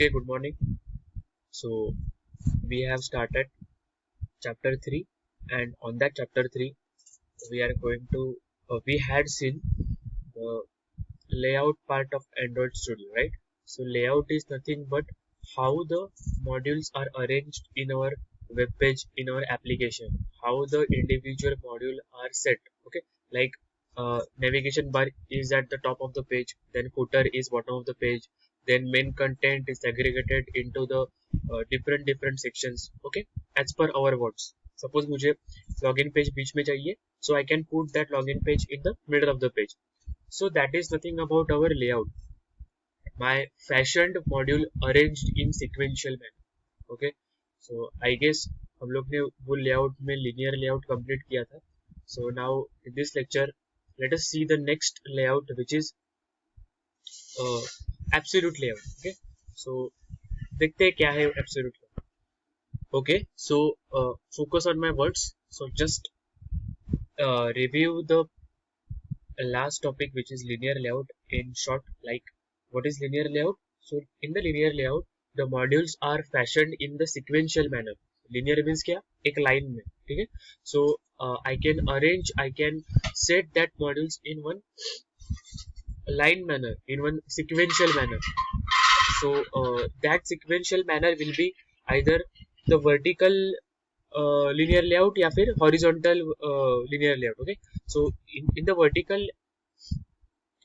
Okay, good morning. So we have started chapter 3, and on that chapter 3 we are going to we had seen the layout part of Android Studio, right? So layout is nothing but how the modules are arranged in our web page, in our application, how the individual module are set. Okay, like navigation bar is at the top of the page, then footer is bottom of the page, then main content is segregated into the different sections. Okay, as per our words. Suppose मुझे login page बीच में चाहिए, so I can put that login page in the middle of the page. So that is nothing about our layout. My fashioned module arranged in sequential manner. Okay. So I guess हम लोग ने वो layout में linear layout complete किया था. So now in this lecture, let us see the next layout, which is uh, absolute layout. Okay. So देखते हैं क्या है absolute layout. Okay. So focus on my words. So just review the last topic, which is linear layout in short. Like, what is linear layout? So in the linear layout, the modules are fashioned in the sequential manner. Linear means क्या, एक line में, ठीक है? So I can arrange, I can set that modules in one line manner, in one sequential manner. So that sequential manner will be either the vertical linear layout या फिर horizontal linear layout. Okay, so in the vertical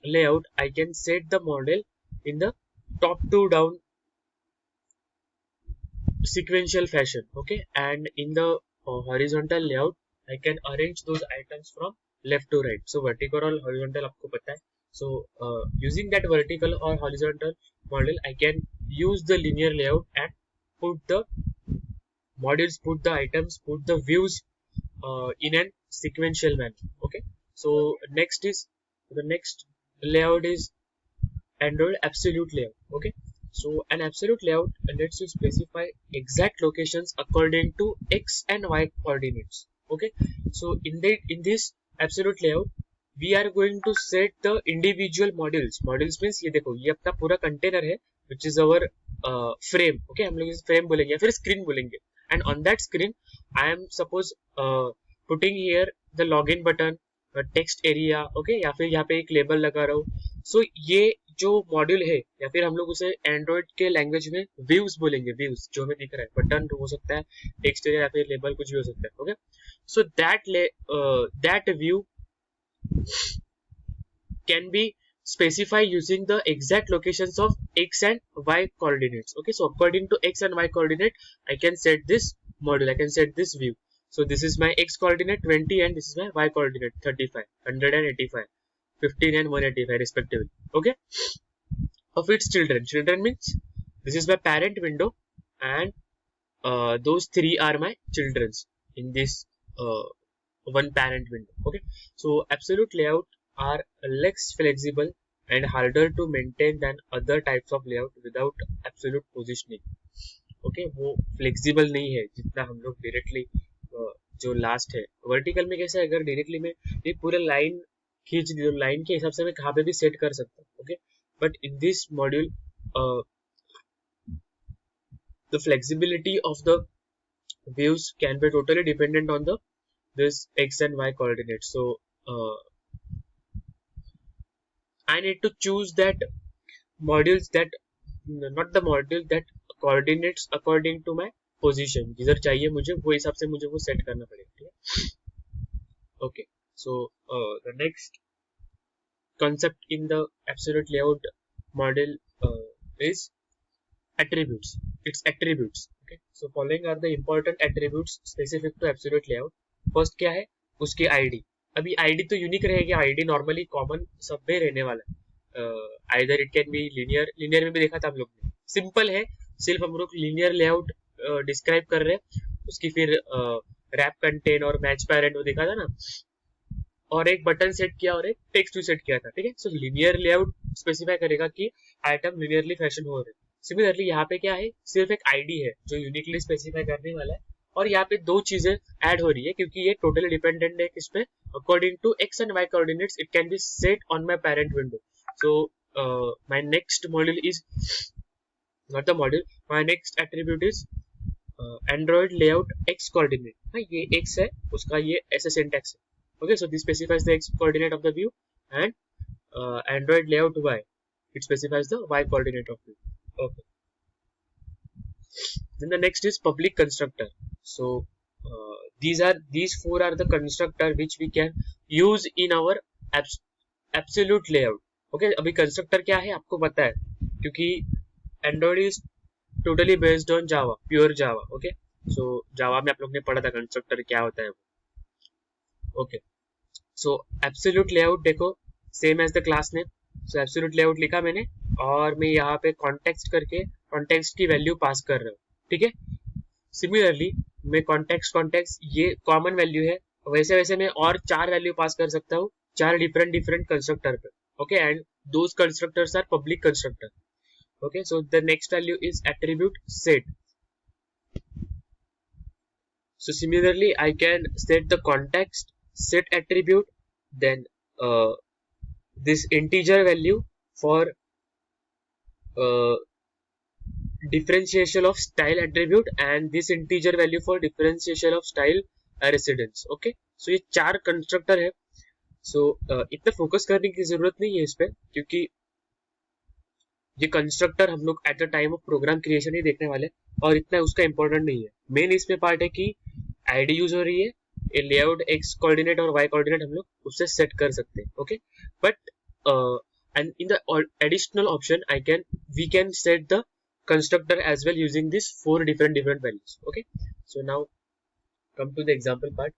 layout, I can set the model in the top to down sequential fashion. Okay, and in the horizontal layout, I can arrange those items from left to right. So vertical or horizontal आपको पता है. So using that vertical or horizontal model, I can use the linear layout and put the modules, put the items, put the views in an sequential manner. Okay, so the next layout is Android absolute layout. Okay, so an absolute layout lets you specify exact locations according to x and y coordinates. Okay, so in this absolute layout, we are going to set the individual modules. Modules means ये देखो, ये अपना पूरा container है, which is our frame. Okay, हम लोग इसे frame बोलेंगे या फिर screen बोलेंगे. And on that screen, I am suppose putting here the login button, text area. Okay, या फिर यहाँ पे एक label लगा रहा हूँ. So ये जो मॉड्यूल है, या फिर हम लोग उसे एंड्रॉइड के लैंग्वेज में व्यूज बोलेंगे. व्यूज जो हमें दिख रहा है, बटन हो सकता है, टेक्स्ट या फिर लेबल, कुछ भी हो सकता है. Okay, so that view can be specified using the exact locations of x and y coordinates. Okay, so according to x and y coordinate, I can set this module, I can set this view. So this is my x coordinate 20 and this is my y coordinate 35, 185, 15 and 185 respectively. Okay, of its children. Children means this is my parent window, and those three are my children's in this one parent window. Okay, so absolute layout are less flexible and harder to maintain than other types of layout without absolute positioning. Okay, वो flexible नहीं है जितना हम लोग directly जो last है. Vertical में कैसे, अगर डायरेक्टली में ये पूरा लाइन खींच दी तो लाइन के हिसाब से मैं कहाँ पे भी सेट कर सकता हूँ. Okay, but in this module the flexibility of the views can be totally dependent on the this x and y coordinates. So I need to choose that modules that not the module that coordinates according to my position. जिधर चाहिए मुझे वो हिसाब से मुझे वो set करना पड़ेगा. ठीक है. Okay, so the next concept in the absolute layout model is attributes. Its attributes. Okay, so following are the important attributes specific to absolute layout. First क्या है, उसकी ID. अभी ID तो यूनिक रहेगी. ID नॉर्मली कॉमन सब में रहने वाला है. Either it can B linear में भी देखा था हम लोग ने. सिंपल है, सिर्फ हम लोग लिनियर लेआउट डिस्क्राइब कर रहे हैं. उसकी फिर रैप कंटेन और मैच पैरेंट वो देखा था ना, और एक बटन सेट किया और एक टेक्स्ट भी सेट किया था. ठीक है, सो लिनियर लेआउट स्पेसिफाई करेगा कि आइटम लिनियरली फैशन हो रहे हैं. सिमिलरली यहाँ पे क्या है, सिर्फ एक आईडी है जो यूनिकली स्पेसिफाई करने वाला है, और यहाँ पे दो चीजें ऐड हो रही है क्योंकि ये टोटली डिपेंडेंट है किस पे, according to X and Y coordinates it can be set on my parent window. So my next module is not the module. My next attribute is Android layout X coordinate. हाँ ये X है, उसका ये ऐसे syntax है. Okay, so this specifies the X coordinate of the view, and Android layout Y, it specifies the Y coordinate of view. Okay. Then the next is public constructor. So these four are the constructor which we can use in our absolute layout. Okay, अभी constructor क्या है आपको पता है, क्योंकि Android is totally based on Java, pure Java. Okay, so Java में आप लोग ने पढ़ा था constructor क्या होता है. Okay, so absolute layout देखो same as the class name. So absolute layout लिखा मैंने, और मैं यहाँ पे context करके context की वैल्यू पास कर रहा हूँ. ठीक है, सिमिलरली मैं context ये कॉमन वैल्यू है, वैसे वैसे मैं और 4 वैल्यू पास कर सकता हूँ 4 डिफरेंट कंस्ट्रक्टर पे. Okay, and those constructors are public constructor. Okay, so the next value is attribute set. So similarly I can set the context set attribute, then this integer value for differentiation of style attribute, and this integer value for differentiation of style residence. Okay, so ये 4 constructor है. so इतना focus करने की जरूरत नहीं है इस पे, क्योंकि ये कंस्ट्रक्टर हम लोग at the time of program creation ही देखने वाले, और इतना उसका इंपॉर्टेंट नहीं है. मेन इसमें पार्ट है कि आईडी यूज हो रही है, ये लेआउट एक्स कोऑर्डिनेट और वाई कोऑर्डिनेट हम लोग उससे सेट कर सकते हैं. Okay, but and in the additional option we can set the constructor as well using these 4 different values. Okay, so now come to the example part.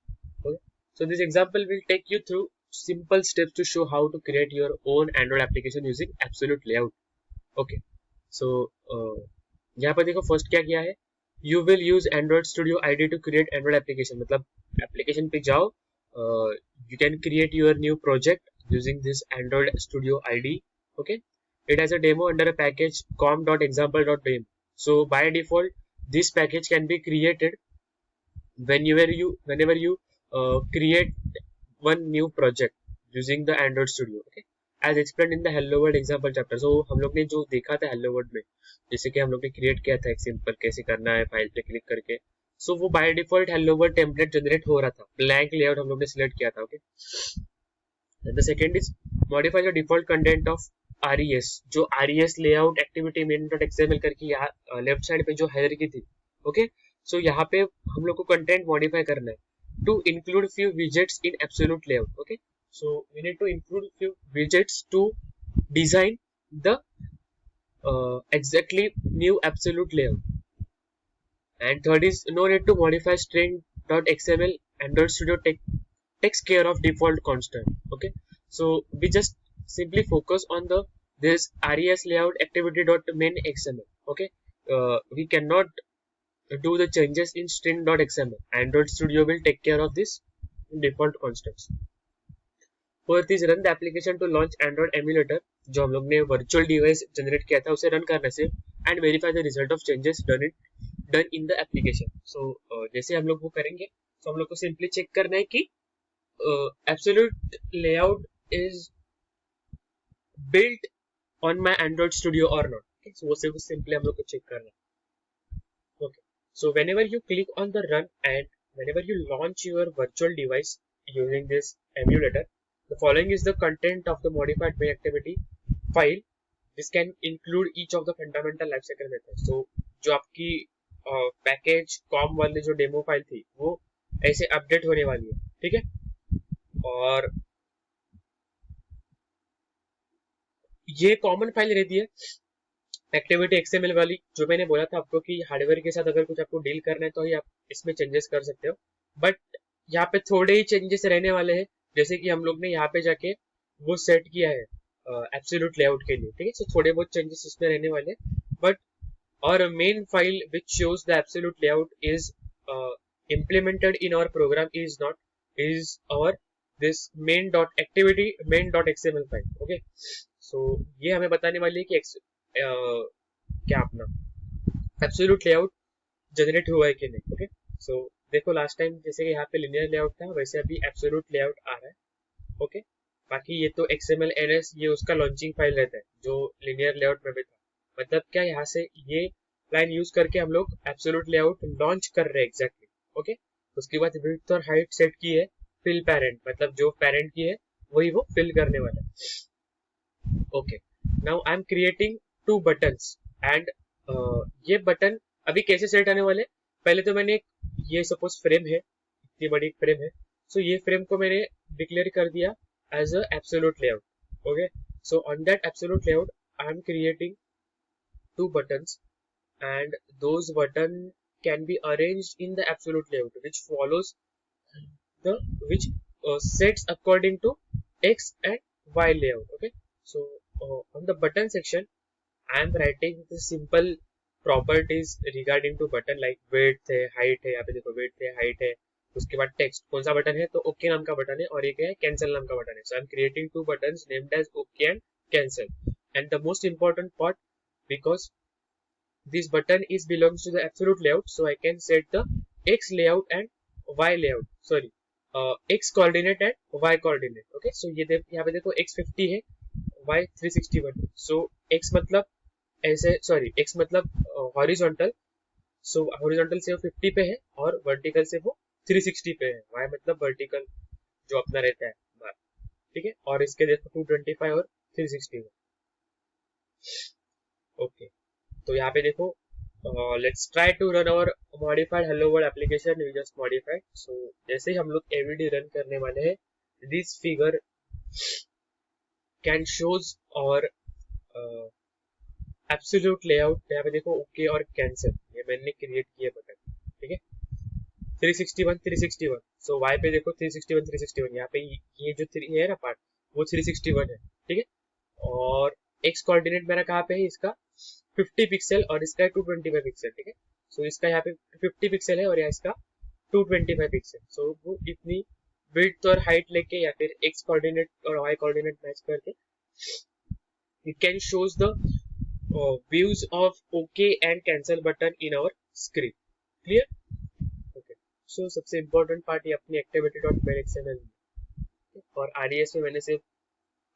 Okay, so this example will take you through simple steps to show how to create your own Android application using absolute layout. Okay, so यहाँ पर देखो first क्या किया है, you will use Android Studio ID to create Android application. मतलब application पे जाओ, you can create your new project using this Android Studio ID. Okay, it has a demo under a package com.example.demo. so by default this package can be created whenever you create one new project using the Android Studio. Okay, as explained in the Hello World example chapter. so हम लोग ने जो देखा था Hello World में, जैसे कि हम लोग ने क्रिएट किया था एक सिंपल कैसे करना है फाइल पे क्लिक करके, सो वो by default Hello World template generate हो रहा था, ब्लैंक लेआउट हम लोग ने सिलेक्ट किया था. Okay, the second is modify the default content of RES. जो RES layout activity main.xml करके यहाँ लेफ्ट साइड पे जो हायरार्की थी. ओके, सो यहाँ पे हम लोग को कंटेंट मॉडिफाई करना है to include few widgets in absolute layout. Okay, so we need to include few widgets to design the exactly new absolute layout. And third is no need to modify string.xml. Android Studio takes care of default constant. Okay, so we just simply focus on this res layout activity.main xml. Okay, we cannot do the changes in string.xml. Android Studio will take care of this default constants. Fourth is run the application to launch Android emulator. जो हम लोग ने virtual device generate किया था उसे run करने से, and verify the result of changes done in the application. So जैसे हम लोग वो करेंगे, तो हम लोग को सिंपली चेक करना है कि absolute layout is built on my Android Studio or not. Okay, so वो सिर्फ सिंपली हम लोग को चेक करना है. Okay, so whenever you click on the run and whenever you launch your virtual device using this emulator, the following is the content of the modified main activity file. This can include each of the fundamental lifecycle methods. So जो आपकी package com वाली जो demo file थी वो ऐसे update होने वाली है. ठीक है, और ये कॉमन फाइल रहती है एक्टिविटी एक्सएमएल वाली, जो मैंने बोला था आपको कि हार्डवेयर के साथ अगर कुछ आपको डील करना है तो ही आप इसमें चेंजेस कर सकते हो. बट यहाँ पे थोड़े ही चेंजेस रहने वाले हैं, जैसे कि हम लोग ने यहाँ पे जाके वो सेट किया है एब्सोल्यूट लेआउट के लिए. ठीक है, सो थोड़े बहुत चेंजेस इसमें रहने वाले हैं, बट और main file which shows the absolute layout is implemented in our program is our this main.activity main.xml file. Okay, so ये हमें बताने वाली है कि क्या अपना एब्सोल्यूट लेआउट जनरेट हुआ है कि नहीं. ओके, सो देखो लास्ट टाइम जैसे कि यहाँ पे लिनियर लेआउट था, वैसे अभी एब्सोल्यूट लेआउट आ रहा है. ओके, बाकी ये तो XML NS ये उसका लॉन्चिंग फाइल रहता है जो लिनियर लेआउट में भी था. मतलब क्या, यहाँ से ये लाइन यूज करके हम लोग एब्सोल्यूट लेआउट लॉन्च कर रहे हैं एग्जैक्टली। ओके, उसके बाद विड्थ और हाइट सेट की है फिल पेरेंट, मतलब जो पेरेंट की है वही वो फिल करने वाला है। Okay, now I am creating two buttons and ये बटन अभी कैसे सेट आने वाले, पहले तो मैंने ये सपोज फ्रेम है, इतनी बड़ी फ्रेम है, सो ये फ्रेम को मैंने डिक्लेयर कर दिया as a absolute layout. Okay, so on that absolute layout I am creating two buttons, and those button can be arranged in the absolute layout which follows the which sets according to x and y layout. Okay, so on the button section I am writing the simple properties regarding to button like width है, height है, यहाँ पे देखो width है, height है, उसके बाद text कौन सा बटन है, तो ओके नाम का बटन है, और एक है कैंसिल नाम का बटन है। So I am creating two buttons named as okay and cancel, and the most important part, because this button is belongs to the absolute layout, so I can set the x layout and y layout, sorry x coordinate and y coordinate. Okay, so ये यहाँ पे देखो x 50 है, y 361 है, so x मतलब ऐसे, sorry x मतलब horizontal, सो horizontal से वो 50 पे है और वर्टिकल से वो 360 पे है, y मतलब वर्टिकल जो अपना रहता है बार, ठीक है, और इसके देखो 225 और 360 में। ओके, तो यहाँ पे देखो let's try to run our modified hello world application, we just modified. So जैसे ही हम लोग एवीडी रन करने वाले हैं, दिस फिगर कैन शोज और एब्सोल्यूट लेआउट, यहाँ पे देखो ओके और कैंसिल, ये मैंने क्रिएट किया बटन, ठीक है, 361 361, सो वाई पे देखो 361 361, यहाँ पे ये जो 3 है ना पार्ट, वो 361 है, ठीक है, और एक्स कोऑर्डिनेट मेरा कहाँ पे है, इसका 50 पिक्सल और इसका 225 पिक्सल, ठीक है, सो इसका यहाँ पे 50 पिक्सल है और यहाँ इसका 225 पिक्सल, सो वो इतनी विड्थ और हाइट लेके या फिर एक्स कोऑर्डिनेट और वाई कोऑर्डिनेट मैच करके it can shows the views of OK and cancel button in our screen. Clear? Okay. So सबसे important part ये अपनी activity.myXML और RES में मैंने सिर्फ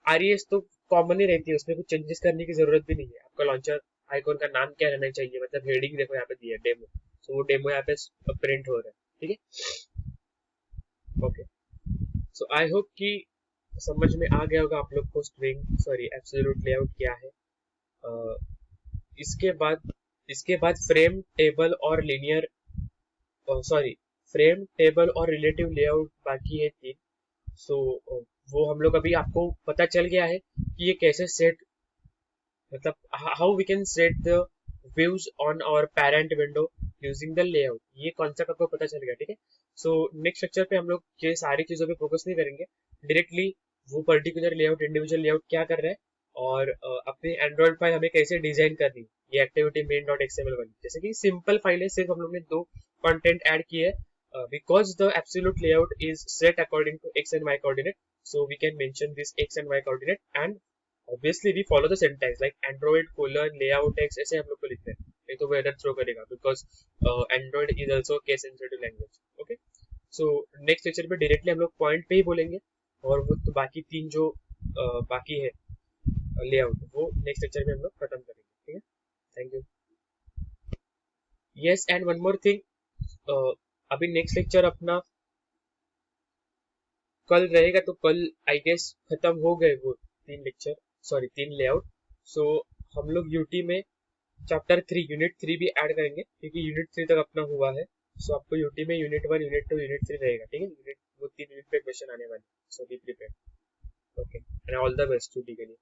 RES तो कॉमन ही रहती है, उसमें कुछ चेंजेस करने की जरूरत भी नहीं है। आपका लॉन्चर आइकॉन का नाम क्या रहना चाहिए, मतलब हेडिंग देखो यहाँ पे दिया है डेमो, सो वो डेमो यहाँ पे प्रिंट हो रहा है, ठीक है। ओके, सो आई होप कि समझ में आ गया होगा आप लोग को स्ट्रिंग सॉरी एब्सोल्यूट लेआउट क्या है। इसके बाद फ्रेम टेबल और लीनियर सॉरी फ्रेम टेबल और रिलेटिव लेआउट बाकी है 3। सो वो हम लोग अभी आपको पता चल गया है कि ये कैसे सेट, मतलब how we can set the views on our parent window using the layout, ये कॉन्सेप्ट आपको पता चल गया, ठीक है। सो नेक्स्ट लेक्चर पे हम लोग ये सारी चीजों पे फोकस नहीं करेंगे, डायरेक्टली वो पर्टिकुलर लेआउट इंडिविजुअल लेआउट क्या कर रहा है और अपनी एंड्रॉइड फाइल हमें कैसे डिजाइन करनी है, ये एक्टिविटी मेन डॉट एक्सएमएल वाली, जैसे कि सिंपल फाइल है, सिर्फ हम लोग ने 2 कंटेंट ऐड किए है, because the absolute layout is set according to x and y coordinate, so we can mention this x and y coordinate, and obviously we follow the syntax like android colon layout x, ऐसे हम लोग को लिखते हैं, नहीं तो वो error throw करेगा, because android is also case sensitive language. okay, so next lecture पे डायरेक्टली हम लोग पॉइंट पे ही बोलेंगे, और वो तो बाकी 3 जो बाकी है लेआउट वो नेक्स्ट लेक्चर में हम लोग खत्म करेंगे, ठीक है। Thank you. Yes, and one more thing, अभी नेक्स्ट लेक्चर अपना कल रहेगा, तो कल आई गेस खत्म हो गए वो 3 लेक्चर, सॉरी 3 लेआउट। सो हम लोग यूटी में चैप्टर 3 यूनिट 3 भी ऐड करेंगे, क्योंकि यूनिट 3 तक अपना हुआ है। सो आपको यूटी में यूनिट 1 यूनिट 2 यूनिट 3 रहेगा, ठीक है, यूनिट वो 3 यूनिट पे क्वेश्चन आने वाले, so be prepared. Okay, and all the best today के लिए।